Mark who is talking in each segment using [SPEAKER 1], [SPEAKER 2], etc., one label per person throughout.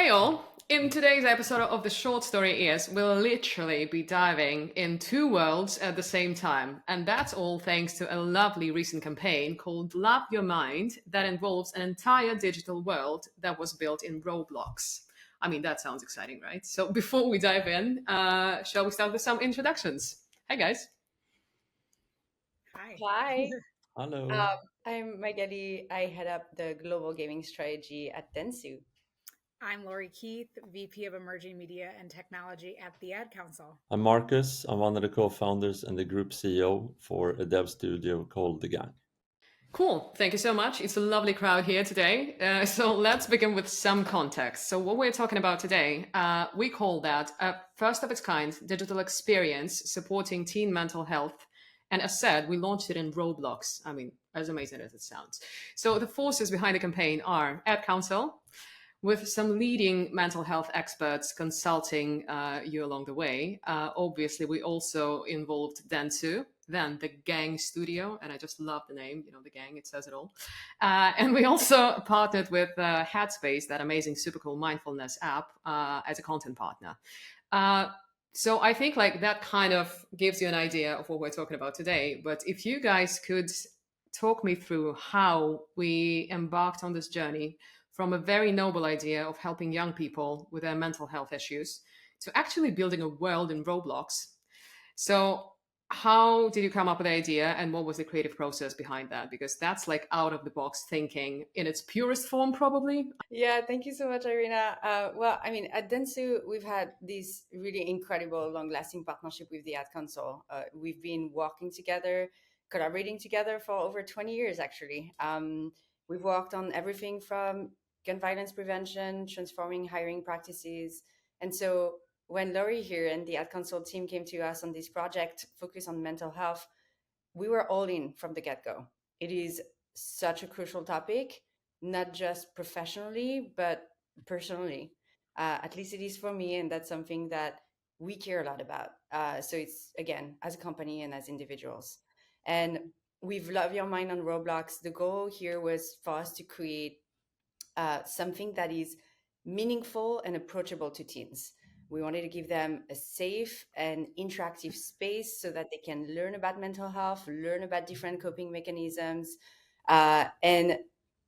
[SPEAKER 1] Hey all! In today's episode of the Short Story Ears, we'll literally be diving in two worlds at the same time. And that's all thanks to a lovely recent campaign called Love Your Mind that involves an entire digital world that was built in Roblox. I mean, that sounds exciting, right? So before we dive in, shall we start with some introductions? Hey guys.
[SPEAKER 2] Hi.
[SPEAKER 3] Hi,
[SPEAKER 4] Hello.
[SPEAKER 3] I'm Magali. I head up the global gaming strategy at Dentsu.
[SPEAKER 2] I'm Laurie Keith, VP of Emerging Media and Technology at the Ad Council.
[SPEAKER 4] I'm Marcus. I'm one of the co-founders and the group CEO for a dev studio called The Gang.
[SPEAKER 1] Cool. Thank you so much. It's a lovely crowd here today. So let's begin with some context. So what we're talking about today, we call that a first of its kind digital experience supporting teen mental health. And as said, we launched it in Roblox. I mean, as amazing as it sounds. So the forces behind the campaign are Ad Council, with some leading mental health experts consulting you along the way. Obviously, we also involved dentsu, then the Gang Studio, and I just love the name, the Gang, it says it all. And we also partnered with Headspace, that amazing super cool mindfulness app, as a content partner. So I think like that kind of gives you an idea of what we're talking about today. But if you guys could talk me through how we embarked on this journey from a very noble idea of helping young people with their mental health issues to actually building a world in Roblox. So how did you come up with the idea and what was the creative process behind that? Because that's like out of the box thinking in its purest form, probably.
[SPEAKER 3] Yeah, thank you so much, Irina. At Dentsu, we've had this really incredible, long-lasting partnership with the Ad Council. We've been working together, collaborating together for over 20 years, actually. We've worked on everything from gun violence prevention, transforming hiring practices. And so when Laurie here and the Ad Council team came to us on this project focused on mental health, we were all in from the get-go. It is such a crucial topic, not just professionally, but personally. At least it is for me, and that's something that we care a lot about. So it's, again, as a company and as individuals. And we've Love Your Mind on Roblox. The goal here was for us to create something that is meaningful and approachable to teens. We wanted to give them a safe and interactive space so that they can learn about mental health, learn about different coping mechanisms. And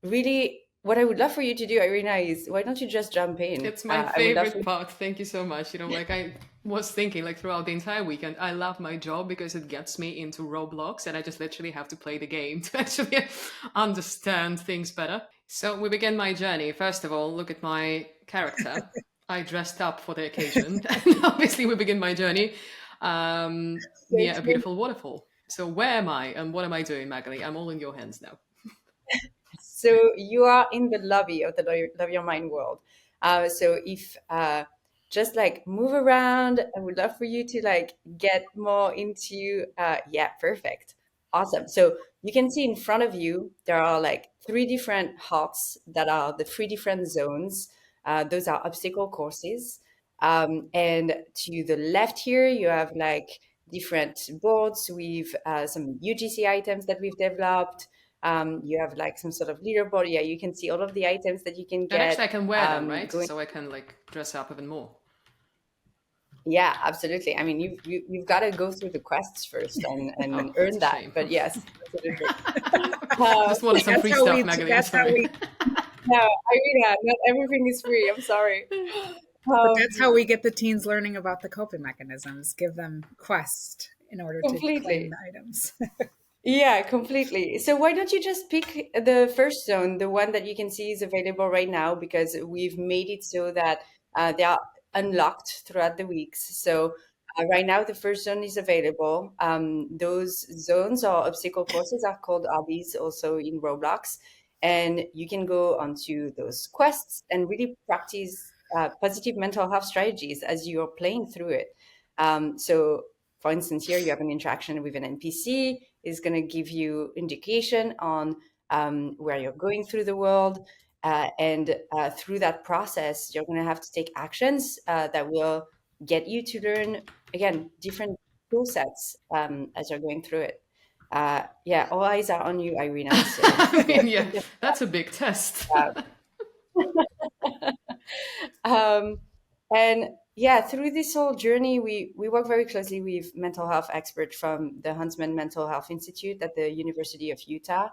[SPEAKER 3] really, what I would love for you to do, Irina, is why don't you just jump in?
[SPEAKER 1] It's my favorite part. Thank you so much. Like I was thinking like throughout the entire weekend, I love my job because it gets me into Roblox and I just literally have to play the game to actually understand things better. So we begin my journey. First of all, look at my character. I dressed up for the occasion. And obviously we begin my journey near a beautiful waterfall. So where am I and what am I doing, Magali? I'm all in your hands now.
[SPEAKER 3] So you are in the lobby of the Love Your Mind world. So if just like move around, I would love for you to like get more into, yeah, perfect. Awesome. So you can see in front of you, there are like three different huts that are the three different zones. Those are obstacle courses. And to the left here, you have like different boards with some UGC items that we've developed. You have like some sort of leaderboard. Yeah, you can see all of the items that you can get.
[SPEAKER 1] And actually I can wear them, right? So I can like dress up even more.
[SPEAKER 3] Yeah, absolutely. I mean, you've got to go through the quests first and earn that.
[SPEAKER 1] Shame.
[SPEAKER 3] But yes, absolutely.
[SPEAKER 1] Just wanted some free stuff, Magali. I'm sorry.
[SPEAKER 3] No, Irina, not everything is free. I'm sorry.
[SPEAKER 2] But that's how we get the teens learning about the coping mechanisms. Give them quests in order to claim the items.
[SPEAKER 3] Yeah, completely. So why don't you just pick the first zone, the one that you can see is available right now, because we've made it so that they are unlocked throughout the weeks. So right now, the first zone is available. Those zones or obstacle courses are called obbies also in Roblox. And you can go onto those quests and really practice positive mental health strategies as you're playing through it. So for instance, here you have an interaction with an NPC. Is going to give you indication on where you're going through the world. And through that process, you're going to have to take actions that will get you to learn, again, different tool sets as you're going through it. Yeah, all eyes are on you, Irina. So,
[SPEAKER 1] I mean, yeah, that's a big test.
[SPEAKER 3] And yeah, through this whole journey, we work very closely with mental health experts from the Huntsman Mental Health Institute at the University of Utah.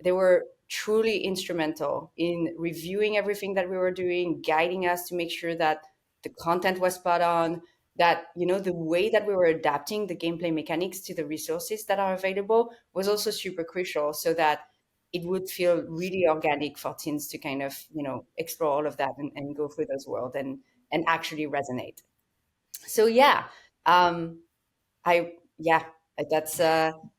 [SPEAKER 3] They were truly instrumental in reviewing everything that we were doing, guiding us to make sure that the content was spot on, that the way that we were adapting the gameplay mechanics to the resources that are available was also super crucial, so that it would feel really organic for teens to kind of explore all of that and go through those worlds and actually resonate. So yeah, I yeah, that's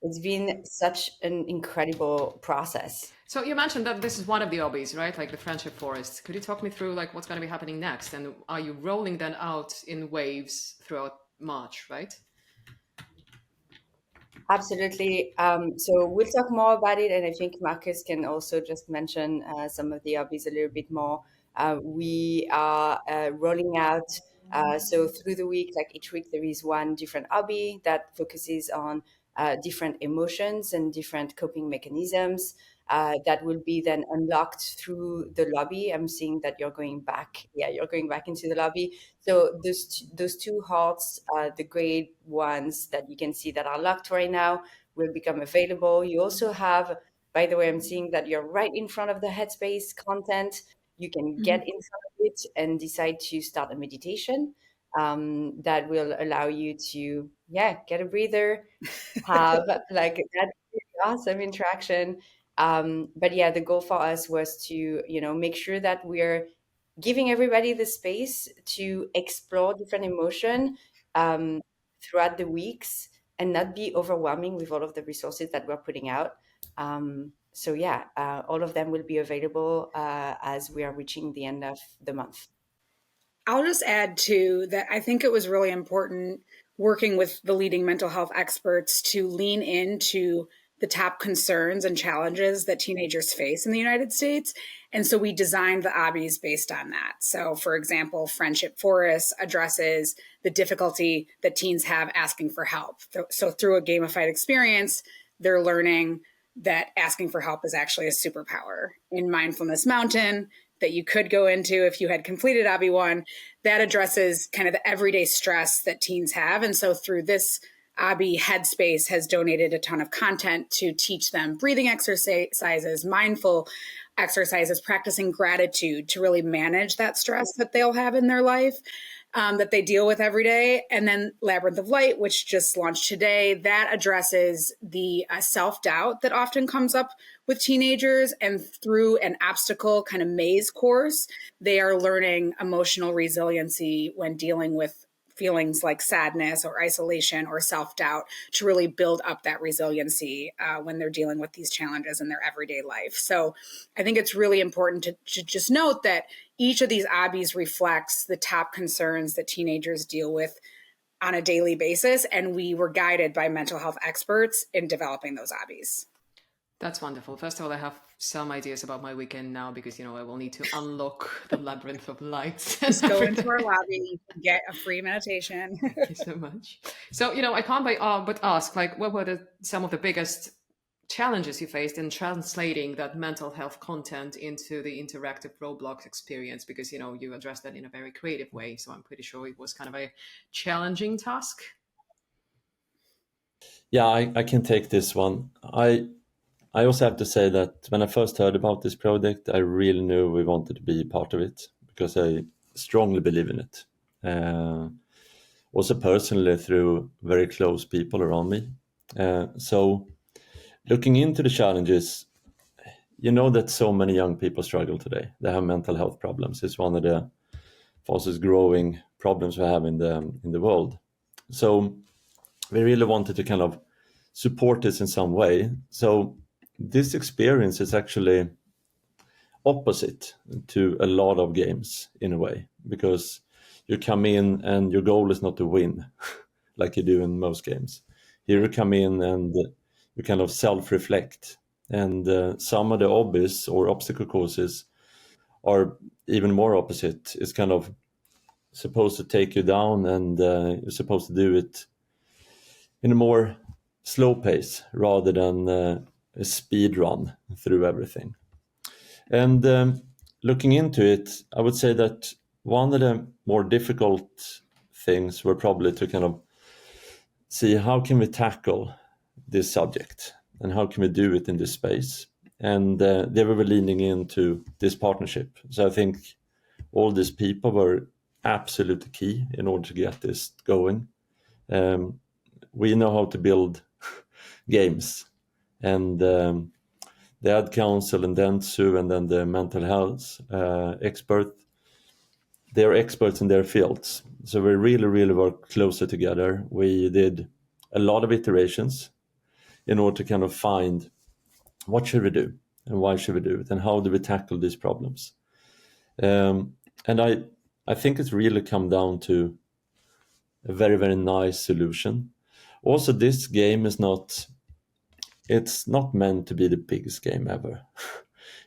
[SPEAKER 3] it's been such an incredible process.
[SPEAKER 1] So you mentioned that this is one of the hobbies, right? Like the friendship forest. Could you talk me through like what's going to be happening next, and are you rolling them out in waves throughout March, right?
[SPEAKER 3] Absolutely. So we'll talk more about it, and I think Marcus can also just mention some of the hobbies a little bit more. We are rolling out, so through the week, like each week, there is one different hobby that focuses on different emotions and different coping mechanisms that will be then unlocked through the lobby. I'm seeing that you're going back. Yeah, you're going back into the lobby. So those two hearts, the grade ones that you can see that are locked right now, will become available. You also have, by the way, I'm seeing that you're right in front of the Headspace content. You can get in front of it and decide to start a meditation that will allow you to, get a breather, have like that awesome interaction. But yeah, the goal for us was to, make sure that we're giving everybody the space to explore different emotion um, throughout the weeks and not be overwhelming with all of the resources that we're putting out. So yeah, all of them will be available as we are reaching the end of the month.
[SPEAKER 2] I'll just add too that I think it was really important working with the leading mental health experts to lean into the top concerns and challenges that teenagers face in the United States. And so we designed the obbies based on that. So, for example, Friendship Forest addresses the difficulty that teens have asking for help. So, through a gamified experience, they're learning that asking for help is actually a superpower. In Mindfulness Mountain, that you could go into if you had completed Obby 1, that addresses kind of the everyday stress that teens have. And so through this, Obby Headspace has donated a ton of content to teach them breathing exercises, mindful exercises, practicing gratitude to really manage that stress that they'll have in their life. That they deal with every day. And then Labyrinth of Light, which just launched today, that addresses the self-doubt that often comes up with teenagers. And through an obstacle kind of maze course, they are learning emotional resiliency when dealing with feelings like sadness or isolation or self-doubt to really build up that resiliency when they're dealing with these challenges in their everyday life. So I think it's really important to just note that each of these obbies reflects the top concerns that teenagers deal with on a daily basis. And we were guided by mental health experts in developing those obbies.
[SPEAKER 1] That's wonderful. First of all, I have some ideas about my weekend now because, I will need to unlock the labyrinth of lights.
[SPEAKER 2] Just go into our lobby, get a free meditation.
[SPEAKER 1] Thank you so much. So, I can't but ask, like, what were some of the biggest challenges you faced in translating that mental health content into the interactive Roblox experience? Because, you addressed that in a very creative way. So I'm pretty sure it was kind of a challenging task.
[SPEAKER 4] Yeah, I can take this one. I also have to say that when I first heard about this project, I really knew we wanted to be part of it because I strongly believe in it. Also personally through very close people around me. So looking into the challenges, that so many young people struggle today. They have mental health problems. It's one of the fastest growing problems we have in the world. So we really wanted to kind of support this in some way. So this experience is actually opposite to a lot of games in a way, because you come in and your goal is not to win like you do in most games. Here you come in and you kind of self-reflect, and some of the hobbies or obstacle courses are even more opposite. It's kind of supposed to take you down, and you're supposed to do it in a more slow pace rather than a speed run through everything. And looking into it, I would say that one of the more difficult things were probably to kind of see how can we tackle this subject and how can we do it in this space. And they were leaning into this partnership. So I think all these people were absolutely key in order to get this going. We know how to build games, and the ad council and dentsu and then the mental health expert, they're experts in their fields. So we really work closer together. We did a lot of iterations in order to kind of find what should we do and why should we do it and how do we tackle these problems. And I think it's really come down to a very nice solution. Also, this game is it's not meant to be the biggest game ever.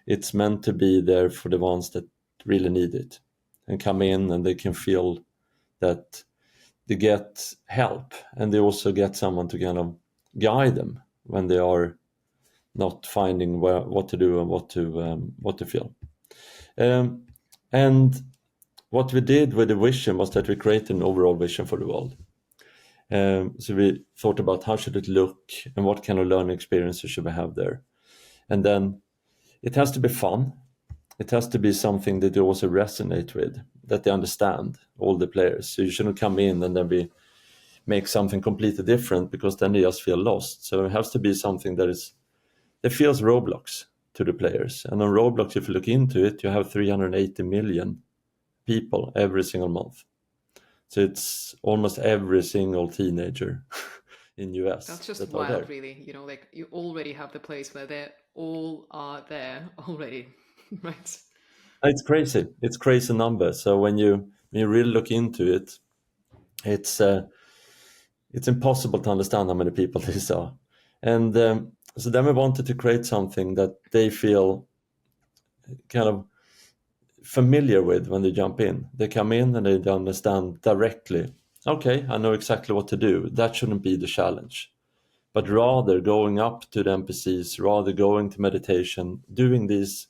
[SPEAKER 4] It's meant to be there for the ones that really need it and come in and they can feel that they get help and they also get someone to kind of guide them when they are not finding what to do and what to feel. And what we did with the vision was that we created an overall vision for the world. So we thought about how should it look and what kind of learning experiences should we have there. And then it has to be fun. It has to be something that they also resonate with, that they understand, all the players. So you shouldn't come in and then make something completely different because then they just feel lost. So it has to be something that feels Roblox to the players. And on Roblox, if you look into it, you have 380 million people every single month. So it's almost every single teenager in US.
[SPEAKER 1] That's just wild, really. You know, like you already have the place where they all are there already, right?
[SPEAKER 4] It's crazy. It's crazy number. So when you really look into it, it's impossible to understand how many people these are. And so then we wanted to create something that they feel kind of familiar with when they jump in. They come in and they understand directly, okay, I know exactly what to do. That shouldn't be the challenge. But rather going up to the NPCs, rather going to meditation, doing these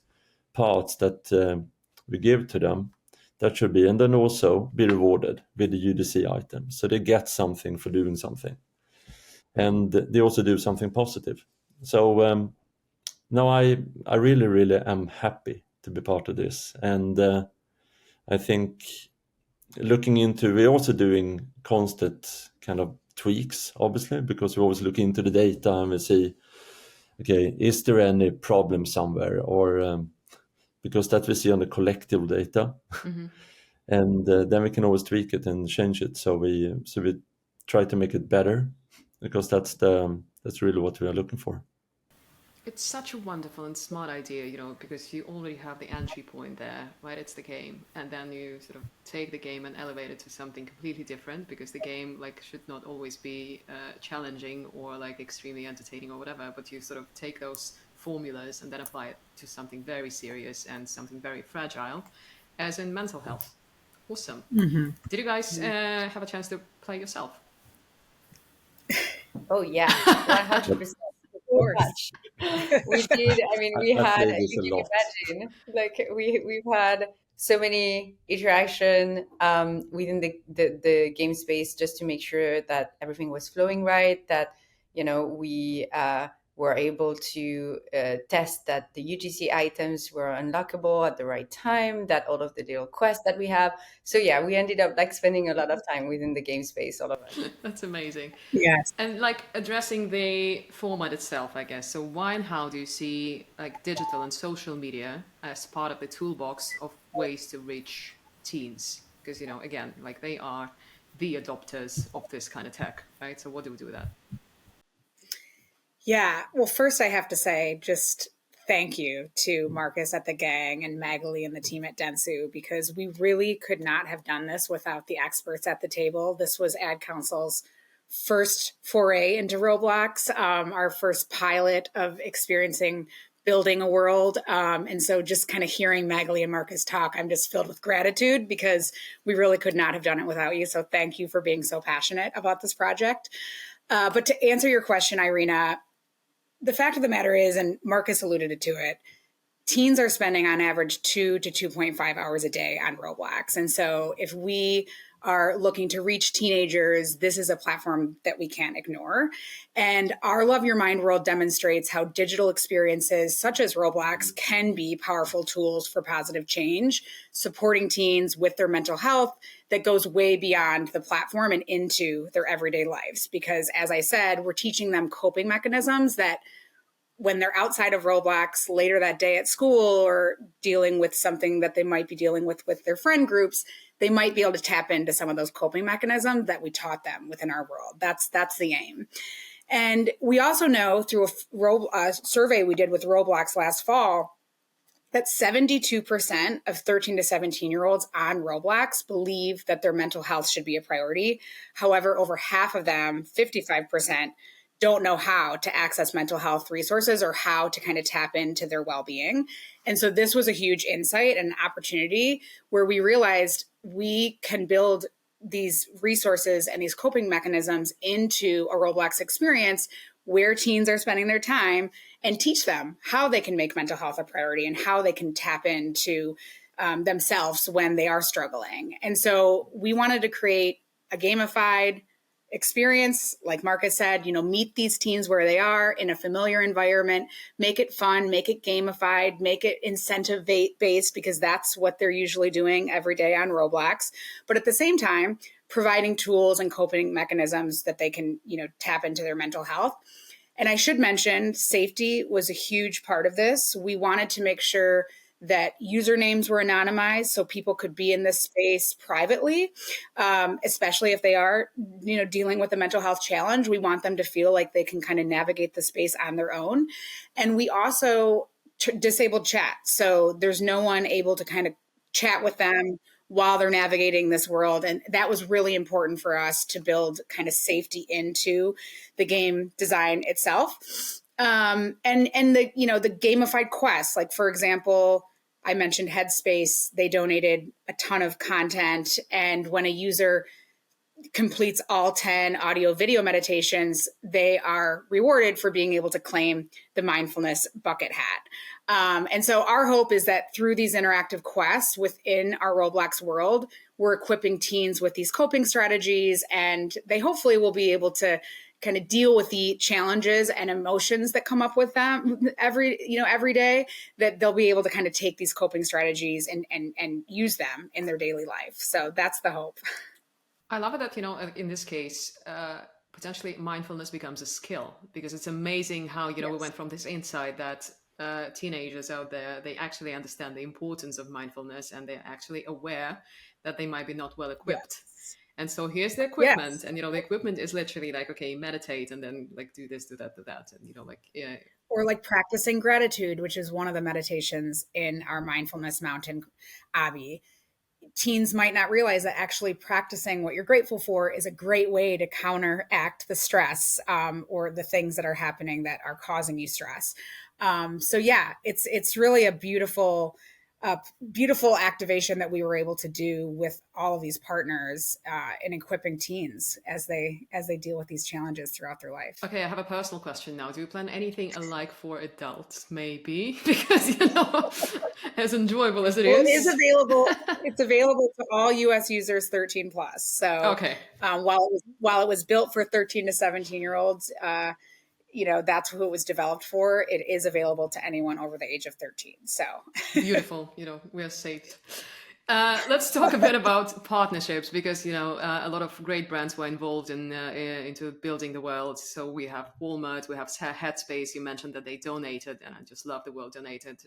[SPEAKER 4] parts that we give to them, that should be, and then also be rewarded with the UDC item. So they get something for doing something. And they also do something positive. So no, I really am happy to be part of this. And I think we're also doing constant kind of tweaks, obviously, because we always look into the data and we see, okay, is there any problem somewhere? Or because that we see on the collective data.
[SPEAKER 1] Mm-hmm.
[SPEAKER 4] And then we can always tweak it and change it. So we try to make it better because that's really what we are looking for.
[SPEAKER 1] It's such a wonderful and smart idea, you know, because you already have the entry point there, right? It's the game. And then you sort of take the game and elevate it to something completely different because the game like should not always be challenging or like extremely entertaining or whatever, but you sort of take those formulas and then apply it to something very serious and something very fragile, as in mental health. Awesome.
[SPEAKER 2] Mm-hmm.
[SPEAKER 1] Did you guys have a chance to play yourself?
[SPEAKER 3] Oh yeah, 100%. Much. We did. I mean, we had. You can imagine, like we've had so many interaction within the game space just to make sure that everything was flowing right. That we were able to test that the UGC items were unlockable at the right time. That all of the little quests that we have. So yeah, we ended up like spending a lot of time within the game space. All of it.
[SPEAKER 1] That's amazing.
[SPEAKER 2] Yes.
[SPEAKER 1] And like addressing the format itself, I guess. So why and how do you see like digital and social media as part of the toolbox of ways to reach teens? Because, again, like they are the adopters of this kind of tech, right? So what do we do with that?
[SPEAKER 2] Yeah. Well, first I have to say just thank you to Marcus at the gang and Magali and the team at Dentsu, because we really could not have done this without the experts at the table. This was Ad Council's first foray into Roblox, our first pilot of experiencing building a world. And so just kind of hearing Magali and Marcus talk, I'm just filled with gratitude because we really could not have done it without you. So thank you for being so passionate about this project. But to answer your question, Irina, the fact of the matter is, and Marcus alluded to it, teens are spending on average 2 to 2.5 hours a day on Roblox. And so if we are looking to reach teenagers, this is a platform that we can't ignore. And our Love Your Mind world demonstrates how digital experiences such as Roblox can be powerful tools for positive change, supporting teens with their mental health that goes way beyond the platform and into their everyday lives. Because as I said, we're teaching them coping mechanisms that when they're outside of Roblox later that day at school or dealing with something that they might be dealing with their friend groups, they might be able to tap into some of those coping mechanisms that we taught them within our world. That's the aim. And we also know through a survey we did with Roblox last fall that 72% of 13 to 17-year-olds on Roblox believe that their mental health should be a priority. However, over half of them, 55%, don't know how to access mental health resources or how to kind of tap into their well-being. And so this was a huge insight and opportunity where we realized we can build these resources and these coping mechanisms into a Roblox experience where teens are spending their time and teach them how they can make mental health a priority and how they can tap into themselves when they are struggling. And so we wanted to create a gamified experience, like Marcus said, meet these teens where they are in a familiar environment, make it fun, make it gamified, make it incentive based, because that's what they're usually doing every day on Roblox. But at the same time, providing tools and coping mechanisms that they can, tap into their mental health. And I should mention, safety was a huge part of this. We wanted to make sure that usernames were anonymized so people could be in this space privately, especially if they are, dealing with a mental health challenge. We want them to feel like they can kind of navigate the space on their own. And we also disabled chat. So there's no one able to kind of chat with them while they're navigating this world. And that was really important for us to build kind of safety into the game design itself. And the, the gamified quests, like, for example, I mentioned Headspace, they donated a ton of content. And when a user completes all 10 audio video meditations, they are rewarded for being able to claim the mindfulness bucket hat. And so our hope is that through these interactive quests within our Roblox world, we're equipping teens with these coping strategies, and they hopefully will be able to kind of deal with the challenges and emotions that come up with them every day, that they'll be able to kind of take these coping strategies and use them in their daily life. So that's the hope.
[SPEAKER 1] I love it that, in this case, potentially mindfulness becomes a skill, because it's amazing how, we went from this insight that teenagers out there, they actually understand the importance of mindfulness, and they're actually aware that they might be not well equipped. Yes. And so here's the equipment. Yes. And, the equipment is literally like, okay, meditate and then like do this, do that, do that. And, yeah.
[SPEAKER 2] Or like practicing gratitude, which is one of the meditations in our Mindfulness Mountain, Abby. Teens might not realize that actually practicing what you're grateful for is a great way to counteract the stress or the things that are happening that are causing you stress. So yeah, it's really a beautiful activation that we were able to do with all of these partners in equipping teens as they deal with these challenges throughout their life.
[SPEAKER 1] Okay, I have a personal question now. Do you plan anything alike for adults? Maybe, because as enjoyable as it is,
[SPEAKER 2] it is available. It's available to all U.S. users 13 plus. So
[SPEAKER 1] okay,
[SPEAKER 2] while it was built for 13 to 17-year-olds. That's who it was developed for. It is available to anyone over the age of 13. So
[SPEAKER 1] beautiful. We are safe. Let's talk a bit about partnerships, because a lot of great brands were involved into building the world. So we have Walmart, we have Headspace. You mentioned that they donated, and I just love the world donated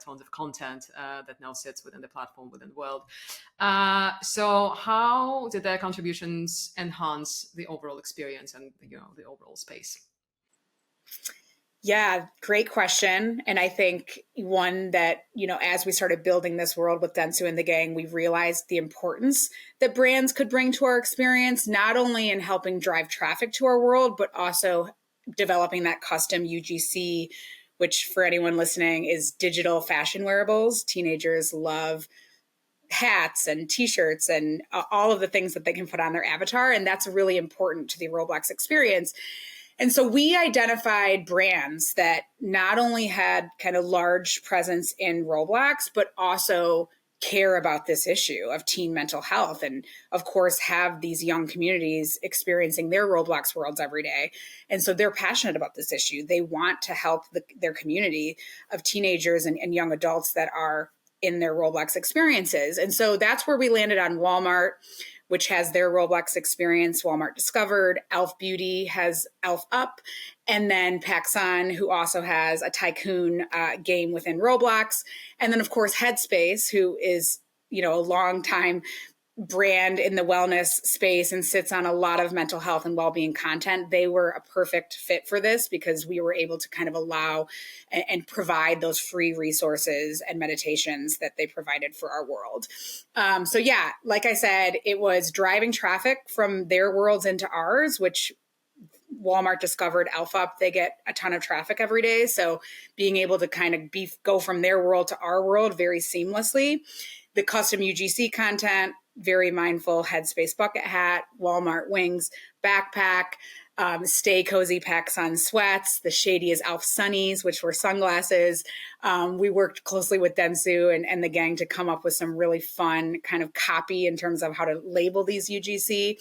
[SPEAKER 1] tons of content that now sits within the platform, within the world. So how did their contributions enhance the overall experience and the overall space?
[SPEAKER 2] Yeah, great question. And I think one that, as we started building this world with Dentsu and the gang, we realized the importance that brands could bring to our experience, not only in helping drive traffic to our world, but also developing that custom UGC, which for anyone listening is digital fashion wearables. Teenagers love hats and t-shirts and all of the things that they can put on their avatar. And that's really important to the Roblox experience. And so we identified brands that not only had kind of large presence in Roblox, but also care about this issue of teen mental health, and of course have these young communities experiencing their Roblox worlds every day. And so they're passionate about this issue. They want to help their community of teenagers and young adults that are in their Roblox experiences. And so that's where we landed on Walmart, which has their Roblox experience, Walmart Discovered. Elf Beauty has Elf Up. And then Paxson, who also has a tycoon game within Roblox. And then, of course, Headspace, who is, a long time brand in the wellness space and sits on a lot of mental health and well-being content. They were a perfect fit for this because we were able to kind of allow and provide those free resources and meditations that they provided for our world. So yeah, like I said, it was driving traffic from their worlds into ours, which Walmart Discovered Elf Up, they get a ton of traffic every day. So being able to kind of go from their world to our world very seamlessly. The custom UGC content, very mindful. Headspace bucket hat, Walmart wings, backpack, Stay Cozy Paxson sweats, the Shady as Elf Sunnies, which were sunglasses. We worked closely with Dentsu and the gang to come up with some really fun kind of copy in terms of how to label these UGC.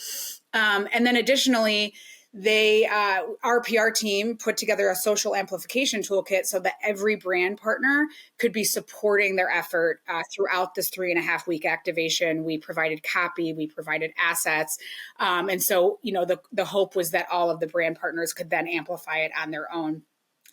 [SPEAKER 2] And then additionally, our PR team put together a social amplification toolkit so that every brand partner could be supporting their effort throughout this 3.5-week activation. We provided copy, we provided assets. And so, the hope was that all of the brand partners could then amplify it on their own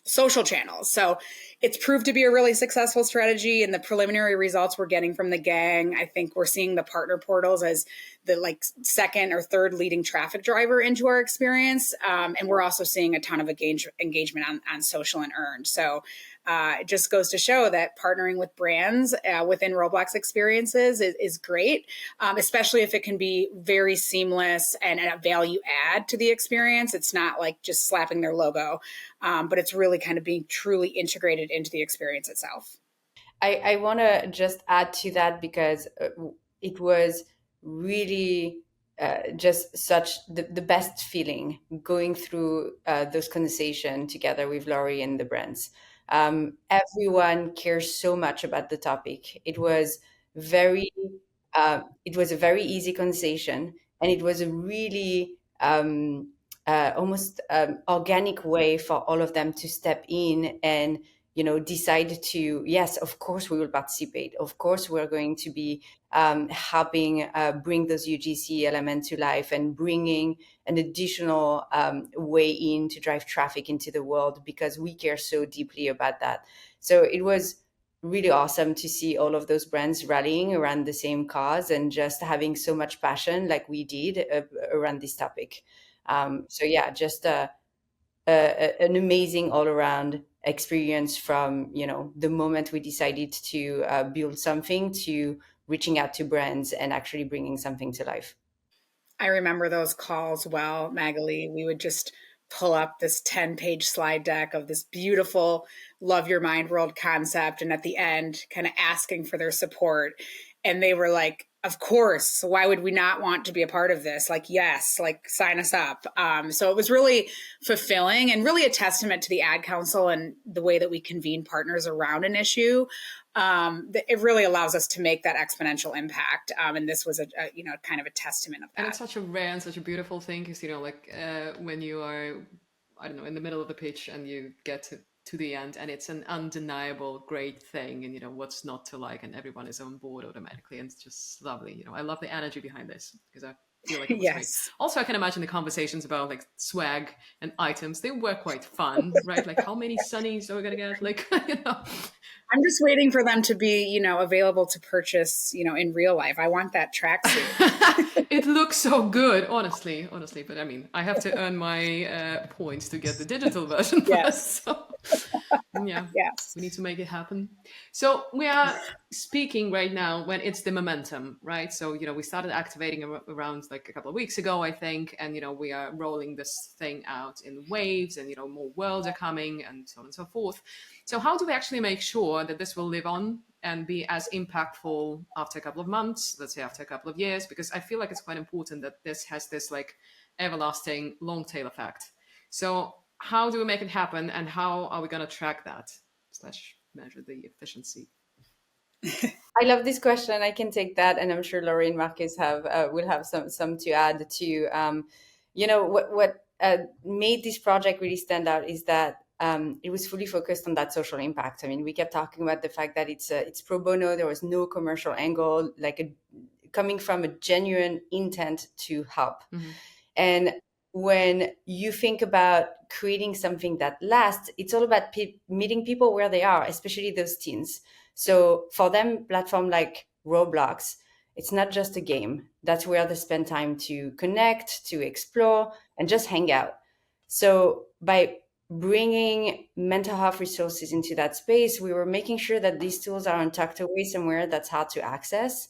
[SPEAKER 2] social channels. So it's proved to be a really successful strategy, and the preliminary results we're getting from the gang, I think we're seeing the partner portals as the second or third leading traffic driver into our experience. And we're also seeing a ton of engagement on social and earned. So it just goes to show that partnering with brands within Roblox experiences is great, especially if it can be very seamless and a value add to the experience. It's not like just slapping their logo, but it's really kind of being truly integrated into the experience itself.
[SPEAKER 3] I want to just add to that because it was really just such the best feeling going through those conversations together with Laurie and the brands. Everyone cares so much about the topic. It was a very easy conversation, and it was a really almost organic way for all of them to step in and decide to, yes, of course we will participate. Of course we're going to be helping bring those UGC elements to life and bringing an additional way in to drive traffic into the world because we care so deeply about that. So it was really awesome to see all of those brands rallying around the same cause and just having so much passion like we did around this topic. So yeah, just an amazing all-around experience from the moment we decided to build something to reaching out to brands and actually bringing something to life.
[SPEAKER 2] I remember those calls well, Magali. We would just pull up this 10-page slide deck of this beautiful love your mind world concept, and at the end kind of asking for their support. And they were like, of course, why would we not want to be a part of this? Like, yes, like sign us up. So it was really fulfilling and really a testament to the Ad Council and the way that we convene partners around an issue. It really allows us to make that exponential impact. And this was a kind of a testament of that.
[SPEAKER 1] And it's such a rare and such a beautiful thing because, when you are, I don't know, in the middle of the pitch and you get to the end and it's an undeniable great thing and what's not to like and everyone is on board automatically and it's just lovely. I love the energy behind this because I feel like it was great. Also, I can imagine the conversations about like swag and items. They were quite fun, right? Like how many sunnies are we gonna get? Like,
[SPEAKER 2] I'm just waiting for them to be, available to purchase, in real life. I want that tracksuit.
[SPEAKER 1] It looks so good, honestly. But I mean, I have to earn my points to get the digital version.
[SPEAKER 2] Yes.
[SPEAKER 1] So, yeah.
[SPEAKER 2] Yes.
[SPEAKER 1] We need to make it happen. So we are speaking right now when it's the momentum, right? So, we started activating around like a couple of weeks ago, I think. And, we are rolling this thing out in waves and, more worlds are coming and so on and so forth. So how do we actually make sure that this will live on and be as impactful after a couple of months, let's say after a couple of years? Because I feel like it's quite important that this has this like everlasting long tail effect. So how do we make it happen, and how are we going to track that / measure the efficiency?
[SPEAKER 3] I love this question. I can take that, and I'm sure Laurie and Marcus have will have some to add to. What made this project really stand out is that it was fully focused on that social impact. I mean, we kept talking about the fact that it's pro bono. There was no commercial angle, coming from a genuine intent to help. And when you think about creating something that lasts, it's all about meeting people where they are, especially those teens. So for them, platform like Roblox, it's not just a game. That's where they spend time to connect, to explore, and just hang out. So by bringing mental health resources into that space, we were making sure that these tools aren't tucked away somewhere that's hard to access.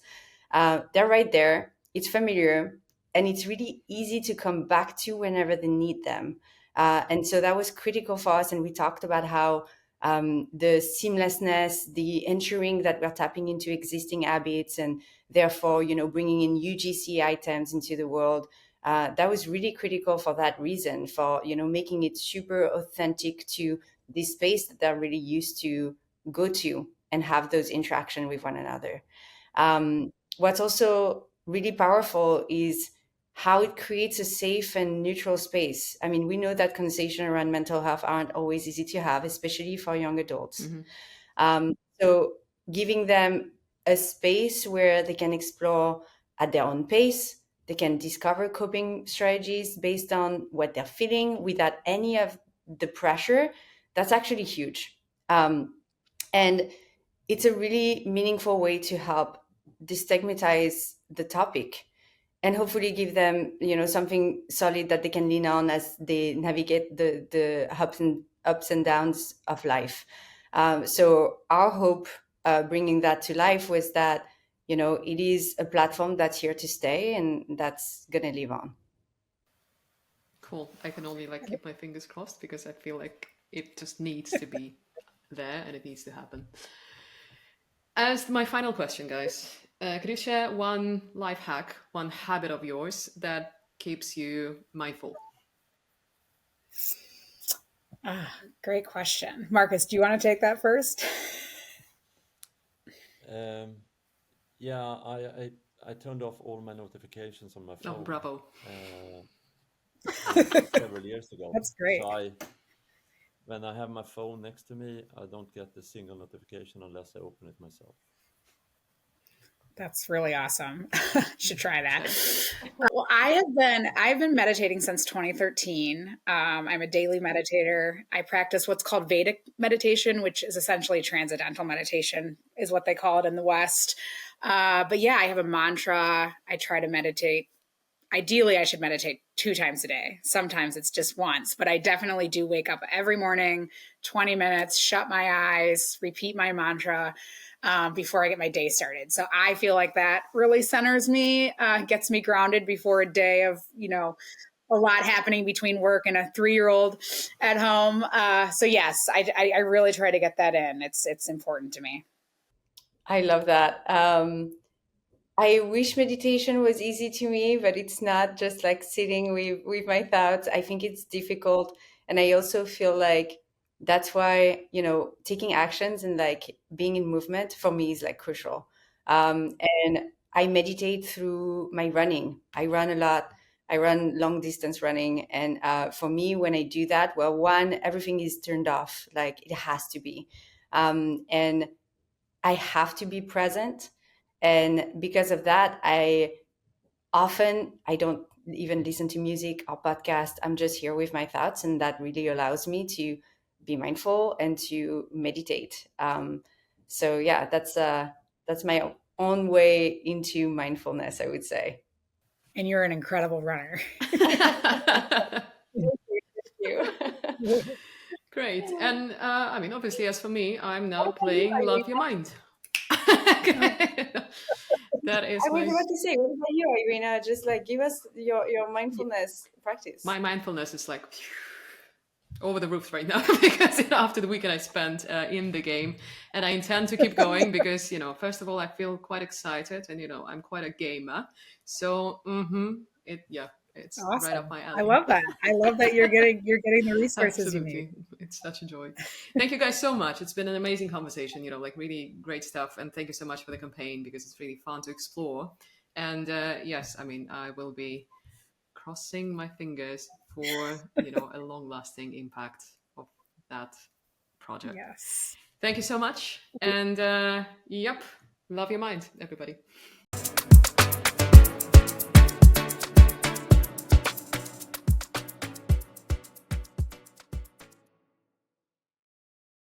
[SPEAKER 3] They're right there. It's familiar, and it's really easy to come back to whenever they need them. And so that was critical for us. And we talked about how the seamlessness, the ensuring that we're tapping into existing habits, and therefore, bringing in UGC items into the world. That was really critical for that reason, for, making it super authentic to this space that they're really used to go to and have those interactions with one another. What's also really powerful is how it creates a safe and neutral space. I mean, we know that conversations around mental health aren't always easy to have, especially for young adults. So giving them a space where they can explore at their own pace, they can discover coping strategies based on what they're feeling without any of the pressure, that's actually huge. And it's a really meaningful way to help destigmatize the topic, and hopefully give them, something solid that they can lean on as they navigate the ups and downs of life. So our hope, bringing that to life, was that, it is a platform that's here to stay and that's going to live on.
[SPEAKER 1] Cool. I can only keep my fingers crossed, because I feel like it just needs to be there and it needs to happen. As my final question, guys, could you share one life hack, one habit of yours that keeps you mindful?
[SPEAKER 2] Great question. Marcus, do you want to take that first?
[SPEAKER 4] Yeah, I turned off all my notifications on my phone.
[SPEAKER 1] Oh, bravo.
[SPEAKER 4] Several years ago.
[SPEAKER 2] That's great.
[SPEAKER 4] So when I have my phone next to me, I don't get a single notification unless I open it myself.
[SPEAKER 2] That's really awesome. Should try that. Well, I've been meditating since 2013. I'm a daily meditator. I practice what's called Vedic meditation, which is essentially transcendental meditation, is what they call it in the West. But yeah, I have a mantra. I try to meditate. Ideally, I should meditate 2 times a day. Sometimes it's just once, but I definitely do wake up every morning, 20 minutes, shut my eyes, repeat my mantra before I get my day started. So I feel like that really centers me, gets me grounded before a day of, a lot happening between work and a 3-year-old at home. So yes, I really try to get that in. It's important to me.
[SPEAKER 3] I love that. I wish meditation was easy to me, but it's not, just like sitting with my thoughts. I think it's difficult. And I also feel like that's why, taking actions and being in movement for me is crucial. And I meditate through my running. I run a lot. I run long distance running. And for me, when I do that, well, one, everything is turned off, it has to be. And I have to be present. And because of that, I don't even listen to music or podcast. I'm just here with my thoughts, and that really allows me to be mindful and to meditate. So yeah, that's my own way into mindfulness, I would say.
[SPEAKER 2] And you're an incredible runner.
[SPEAKER 3] Thank you.
[SPEAKER 1] Great. And obviously, as for me, I'm now playing Love Your Mind. That is.
[SPEAKER 3] I was about to say, what about you, Irina? Just give us your mindfulness practice.
[SPEAKER 1] My mindfulness is over the roof right now, because after the weekend I spent in the game, and I intend to keep going because first of all, I feel quite excited, and I'm quite a gamer, so It's right up
[SPEAKER 2] Awesome.
[SPEAKER 1] my
[SPEAKER 2] I
[SPEAKER 1] alley.
[SPEAKER 2] love that. I love that you're getting the resources you need.
[SPEAKER 1] Absolutely. It's such a joy. Thank you guys so much. It's been an amazing conversation, like really great stuff. And thank you so much for the campaign because it's really fun to explore. And yes, I mean, I will be crossing my fingers for, a long lasting impact of that project.
[SPEAKER 2] Yes.
[SPEAKER 1] Thank you so much. And yep, love your mind, everybody.